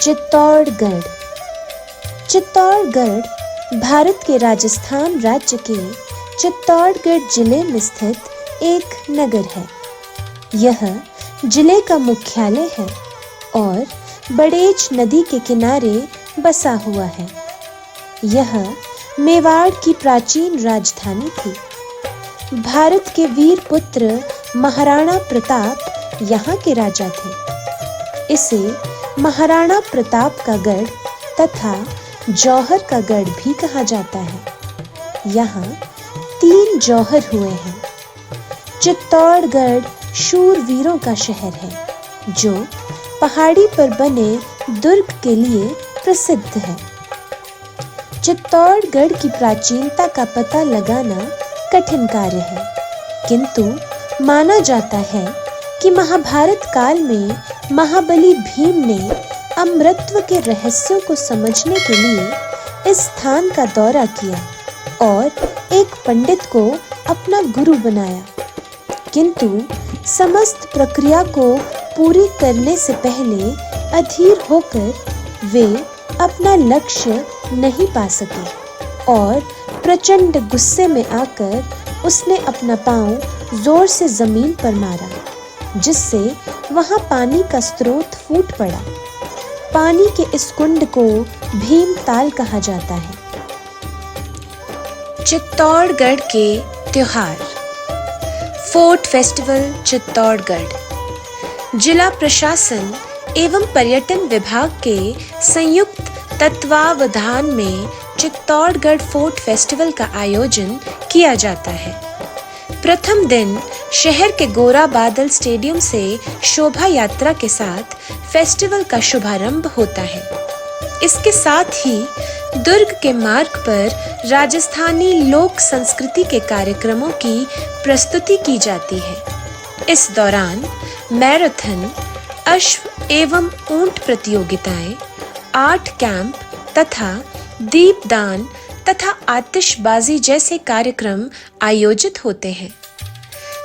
चित्तौड़गढ़। चित्तौड़गढ़ भारत के राजस्थान राज्य के चित्तौड़गढ़ जिले में स्थित एक नगर है। यह जिले का मुख्यालय है और बड़ेज नदी के किनारे बसा हुआ है। यह मेवाड़ की प्राचीन राजधानी थी। भारत के वीर पुत्र महाराणा प्रताप यहाँ के राजा थे। इसे महाराणा प्रताप का गढ़ तथा जौहर का गढ़ भी कहा जाता है। यहाँ 3 जौहर हुए हैं। चित्तौड़गढ़ शूरवीरों का शहर है जो पहाड़ी पर बने दुर्ग के लिए प्रसिद्ध है। चित्तौड़गढ़ की प्राचीनता का पता लगाना कठिन कार्य है, किंतु माना जाता है कि महाभारत काल में महाबली भीम ने अमृतत्व के रहस्यों को समझने के लिए इस स्थान का दौरा किया और एक पंडित को अपना गुरु बनाया, किंतु समस्त प्रक्रिया को पूरी करने से पहले अधीर होकर वे अपना लक्ष्य नहीं पा सके और प्रचंड गुस्से में आकर उसने अपना पांव जोर से जमीन पर मारा, जिससे वहां पानी का स्रोत फूट पड़ा। पानी के इस कुंड को भीमताल कहा जाता है। चित्तौड़गढ़ के त्योहार। फोर्ट फेस्टिवल चित्तौड़गढ़ जिला प्रशासन एवं पर्यटन विभाग के संयुक्त तत्वावधान में चित्तौड़गढ़ फोर्ट फेस्टिवल का आयोजन किया जाता है। प्रथम दिन शहर के गोरा बादल स्टेडियम से शोभा यात्रा के साथ फेस्टिवल का शुभारंभ होता है। इसके साथ ही दुर्ग के मार्ग पर राजस्थानी लोक संस्कृति के कार्यक्रमों की प्रस्तुति की जाती है। इस दौरान मैराथन, अश्व एवं ऊंट प्रतियोगिताएं, आर्ट कैंप तथा दीपदान तथा आतिशबाजी जैसे कार्यक्रम आयोजित होते हैं।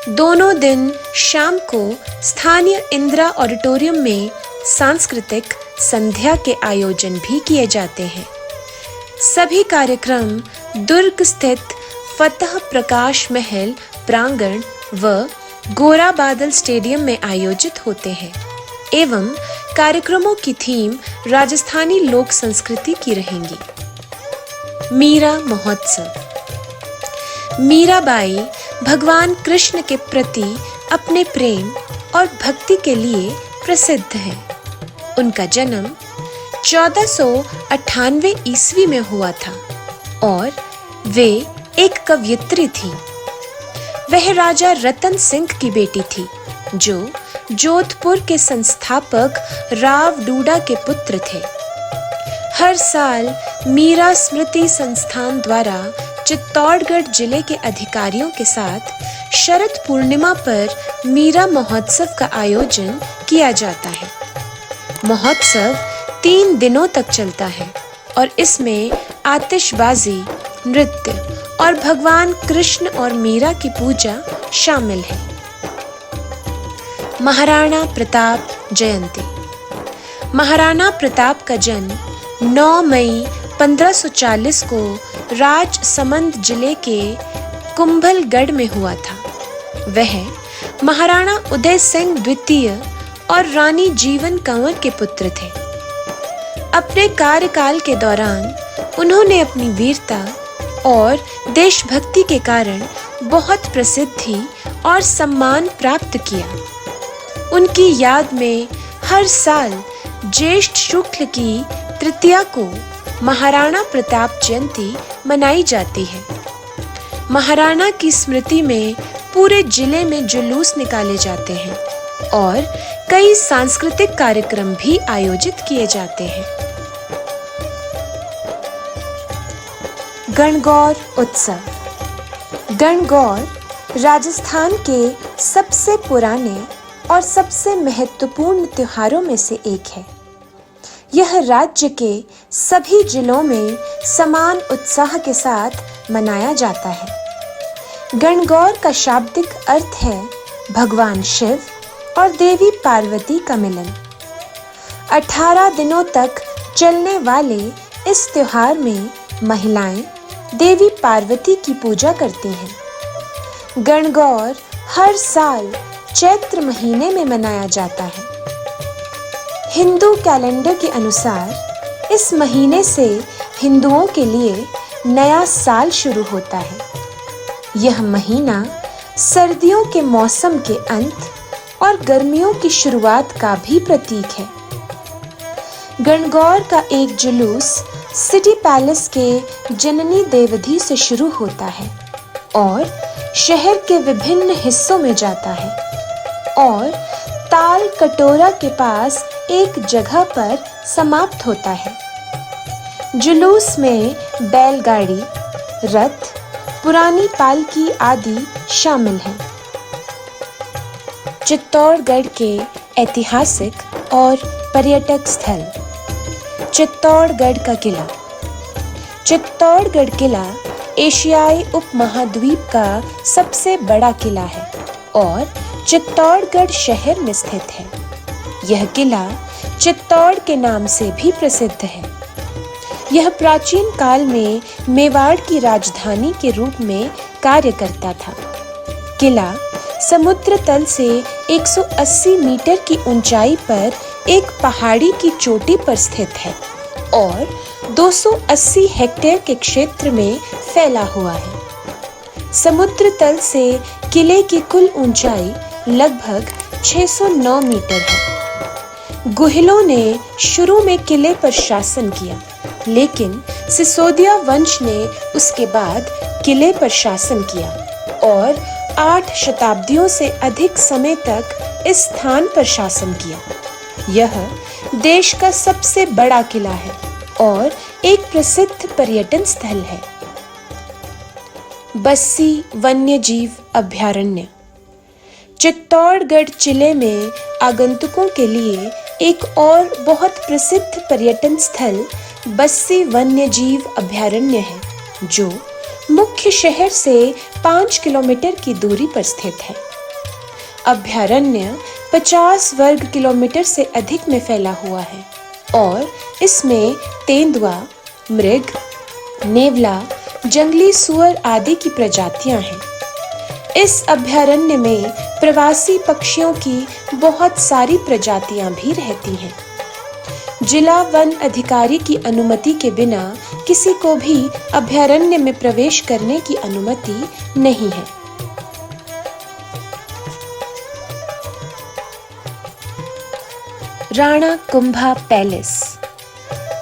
दोनों दिन शाम को स्थानीय इंदिरा ऑडिटोरियम में सांस्कृतिक संध्या के आयोजन भी किए जाते हैं। सभी कार्यक्रम दुर्ग स्थित फतह प्रकाश महल प्रांगण व गोरा बादल स्टेडियम में आयोजित होते हैं एवं कार्यक्रमों की थीम राजस्थानी लोक संस्कृति की रहेंगी। मीरा महोत्सव। मीराबाई भगवान कृष्ण के प्रति अपने प्रेम और भक्ति के लिए प्रसिद्ध हैं। उनका जन्म 1498 ईस्वी में हुआ था और वे एक कवयित्री थी। वह राजा रतन सिंह की बेटी थी जो जोधपुर के संस्थापक राव डूडा के पुत्र थे। हर साल मीरा स्मृति संस्थान द्वारा चित्तौड़गढ़ जिले के अधिकारियों के साथ शरद पूर्णिमा पर मीरा महोत्सव का आयोजन किया जाता है। महोत्सव 3 दिनों तक चलता है और इसमें आतिशबाजी, नृत्य और भगवान कृष्ण और मीरा की पूजा शामिल है। महाराणा प्रताप जयंती। महाराणा प्रताप का जन्म 9 मई 1540 को राजसमंद जिले के कुंभलगढ़ में हुआ था। वह महाराणा उदय सिंह द्वितीय और रानी जीवन कंवर के पुत्र थे। अपने कार्यकाल के दौरान उन्होंने अपनी वीरता और देशभक्ति के कारण बहुत प्रसिद्धि और सम्मान प्राप्त किया। उनकी याद में हर साल ज्येष्ठ शुक्ल की तृतीया को महाराणा प्रताप जयंती मनाई जाती है। महाराणा की स्मृति में पूरे जिले में जुलूस निकाले जाते हैं और कई सांस्कृतिक कार्यक्रम भी आयोजित किए जाते हैं। गणगौर उत्सव। गणगौर राजस्थान के सबसे पुराने और सबसे महत्वपूर्ण त्योहारों में से एक है। यह राज्य के सभी जिलों में समान उत्साह के साथ मनाया जाता है। गणगौर का शाब्दिक अर्थ है भगवान शिव और देवी पार्वती का मिलन। 18 दिनों तक चलने वाले इस त्योहार में महिलाएं देवी पार्वती की पूजा करती हैं। गणगौर हर साल चैत्र महीने में मनाया जाता है। हिंदू कैलेंडर के अनुसार इस महीने से हिंदुओं के लिए नया साल शुरू होता है। यह महीना सर्दियों के मौसम के अंत और गर्मियों की शुरुआत का भी प्रतीक है। गणगौर का एक जुलूस सिटी पैलेस के जननी देवधी से शुरू होता है और शहर के विभिन्न हिस्सों में जाता है और ताल कटोरा के पास एक जगह पर समाप्त होता है। जुलूस में बैलगाड़ी, रथ, पुरानी पालकी आदि शामिल हैं। चित्तौड़गढ़ के ऐतिहासिक और पर्यटक स्थल। चित्तौड़गढ़ का किला। चित्तौड़गढ़ किला एशियाई उपमहाद्वीप का सबसे बड़ा किला है और चित्तौड़गढ़ शहर में स्थित है। यह किला चित्तौड़ के नाम से भी प्रसिद्ध है। यह प्राचीन काल में मेवाड़ की राजधानी के रूप में कार्य करता था। किला समुद्र तल से 180 मीटर की ऊंचाई पर एक पहाड़ी की चोटी पर स्थित है और 280 हेक्टेयर के क्षेत्र में फैला हुआ है। समुद्र तल से किले की कुल ऊंचाई लगभग 609 मीटर है। गुहिलों ने शुरू में किले पर शासन किया, लेकिन सिसोदिया वंश ने उसके बाद किले पर शासन किया और 8 शताब्दियों से अधिक समय तक इस स्थान पर शासन किया। यह देश का सबसे बड़ा किला है और एक प्रसिद्ध पर्यटन स्थल है। बस्सी वन्यजीव अभयारण्य। चित्तौड़गढ़ जिले में आगंतुकों के लिए एक और बहुत प्रसिद्ध पर्यटन स्थल बस्सी वन्यजीव अभयारण्य है, जो मुख्य शहर से 5 किलोमीटर की दूरी पर स्थित है। अभयारण्य 50 वर्ग किलोमीटर से अधिक में फैला हुआ है और इसमें तेंदुआ, मृग, नेवला, जंगली सूअर आदि की प्रजातियां हैं। इस अभयारण्य में प्रवासी पक्षियों की बहुत सारी प्रजातियां भी रहती हैं। जिला वन अधिकारी की अनुमति के बिना किसी को भी अभयारण्य में प्रवेश करने की अनुमति नहीं है। राणा कुंभा पैलेस।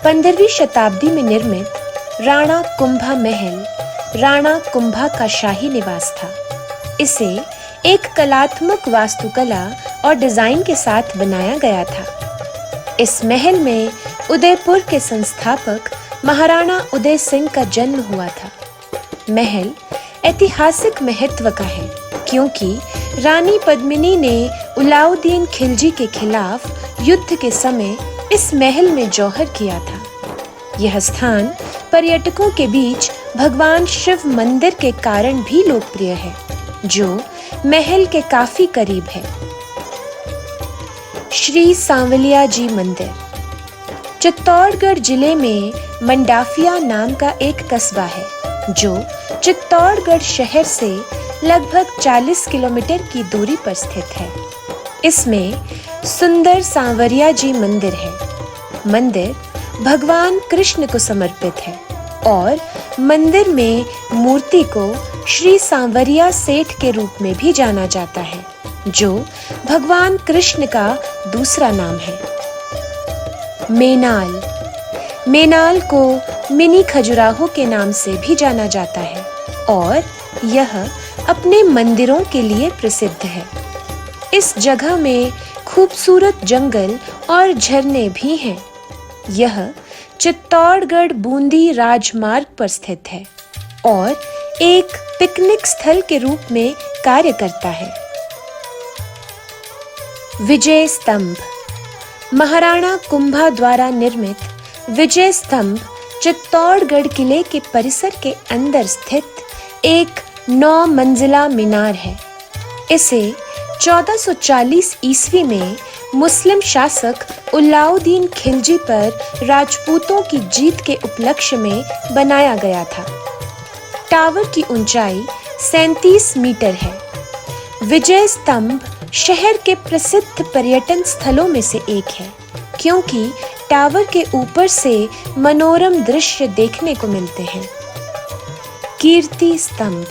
15वीं शताब्दी में निर्मित राणा कुंभा महल राणा कुंभा का शाही निवास था। इसे एक कलात्मक वास्तुकला और डिजाइन के साथ बनाया गया था। इस महल में उदयपुर के संस्थापक महाराणा उदय सिंह का जन्म हुआ था। महल ऐतिहासिक महत्व का है क्योंकि रानी पद्मिनी ने अलाउद्दीन खिलजी के खिलाफ युद्ध के समय इस महल में जौहर किया था। यह स्थान पर्यटकों के बीच भगवान शिव मंदिर के कारण भी लोकप्रिय है, जो महल के काफी करीब है। श्री सांवलिया जी मंदिर। चित्तौड़गढ़ जिले में मंडाफिया नाम का एक कस्बा है, जो चित्तौड़गढ़ शहर से लगभग 40 किलोमीटर की दूरी पर स्थित है। इसमें सुंदर सांवरिया जी मंदिर है। मंदिर भगवान कृष्ण को समर्पित है और मंदिर में मूर्ति को श्री सांवरिया सेठ के रूप में भी जाना जाता है, जो भगवान कृष्ण का दूसरा नाम है। मेनाल। मेनाल को मिनी खजुराहो के नाम से भी जाना जाता है और यह अपने मंदिरों के लिए प्रसिद्ध है। इस जगह में खूबसूरत जंगल और झरने भी हैं। यह चित्तौड़गढ़ बूंदी राजमार्ग पर स्थित है और एक पिकनिक स्थल के रूप में कार्य करता है। विजय स्तंभ। महाराणा कुंभा द्वारा निर्मित विजय स्तंभ चित्तौड़गढ़ किले के परिसर के अंदर स्थित एक 9 मंजिला मीनार है। इसे 1440 ईस्वी में मुस्लिम शासक अलाउद्दीन खिलजी पर राजपूतों की जीत के उपलक्ष्य में बनाया गया था। टावर की ऊंचाई 37 मीटर है। विजय स्तंभ शहर के प्रसिद्ध पर्यटन स्थलों में से एक है, क्योंकि टावर के ऊपर से मनोरम दृश्य देखने को मिलते हैं। कीर्ति स्तंभ।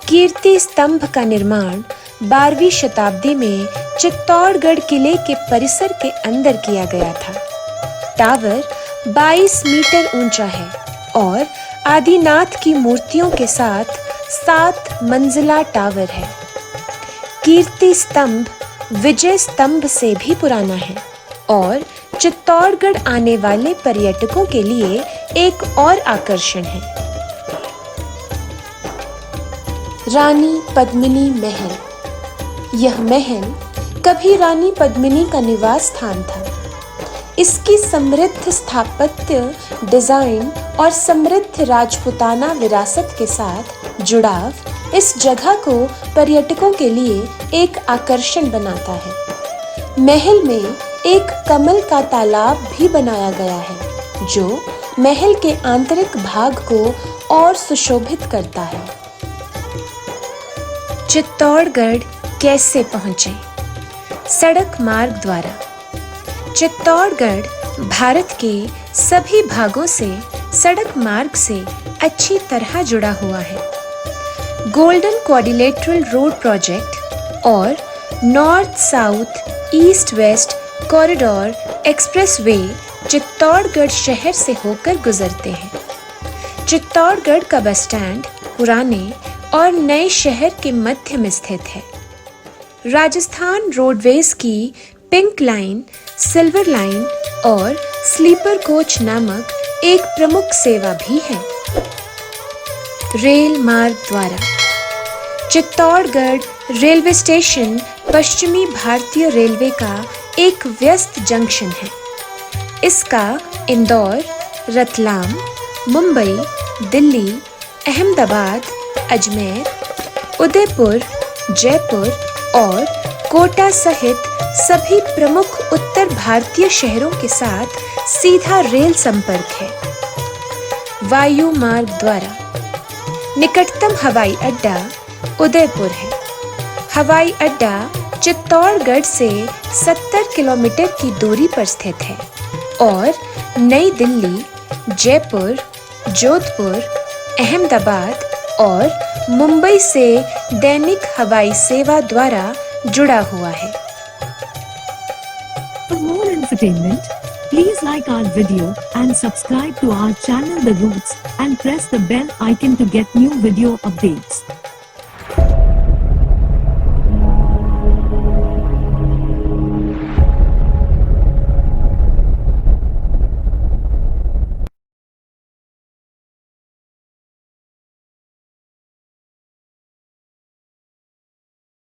कीर्ति स्तंभ का निर्माण 12वीं शताब्दी में चित्तौड़गढ़ किले के परिसर के अंदर किया गया था। टावर 22 मीटर ऊंचा है और आदिनाथ की मूर्तियों के साथ 7 मंजिला टावर है। कीर्ति स्तंभ विजय स्तंभ से भी पुराना है और चित्तौड़गढ़ आने वाले पर्यटकों के लिए एक और आकर्षण है। रानी पद्मिनी महल। यह महल कभी रानी पद्मिनी का निवास स्थान था। इसकी समृद्ध स्थापत्य डिजाइन और समृद्ध राजपूताना विरासत के साथ जुड़ाव इस जगह को पर्यटकों के लिए एक आकर्षण बनाता है। महल में एक कमल का तालाब भी बनाया गया है, जो महल के आंतरिक भाग को और सुशोभित करता है। चित्तौड़गढ़ कैसे पहुंचे? सड़क मार्ग द्वारा। चित्तौड़गढ़ भारत के सभी भागों से सड़क मार्ग से अच्छी तरह जुड़ा हुआ है। गोल्डन क्वाड्रिलेटरल रोड प्रोजेक्ट और north south east west corridor expressway Chittorgarh शहर से होकर गुजरते हैं। चित्तौड़गढ़ का बस स्टैंड पुराने और नए शहर के मध्य में स्थित है। राजस्थान रोडवेज की पिंक लाइन, सिल्वर लाइन और स्लीपर कोच नामक एक प्रमुख सेवा भी है। रेल मार्ग द्वारा। चित्तौड़गढ़ रेलवे स्टेशन पश्चिमी भारतीय रेलवे का एक व्यस्त जंक्शन है। इसका इंदौर, रतलाम, मुंबई, दिल्ली, अहमदाबाद, अजमेर, उदयपुर, जयपुर और कोटा सहित सभी प्रमुख उत्तर भारतीय शहरों के साथ सीधा रेल संपर्क है। वायु मार्ग द्वारा। निकटतम हवाई अड्डा उदयपुर है। हवाई अड्डा चित्तौड़गढ़ से 70 किलोमीटर की दूरी पर स्थित है और नई दिल्ली, जयपुर, जोधपुर, अहमदाबाद और मुंबई से दैनिक हवाई सेवा द्वारा जुड़ा हुआ है। For more entertainment, please like our video and subscribe to our channel The Roots and press the bell icon to get new video updates.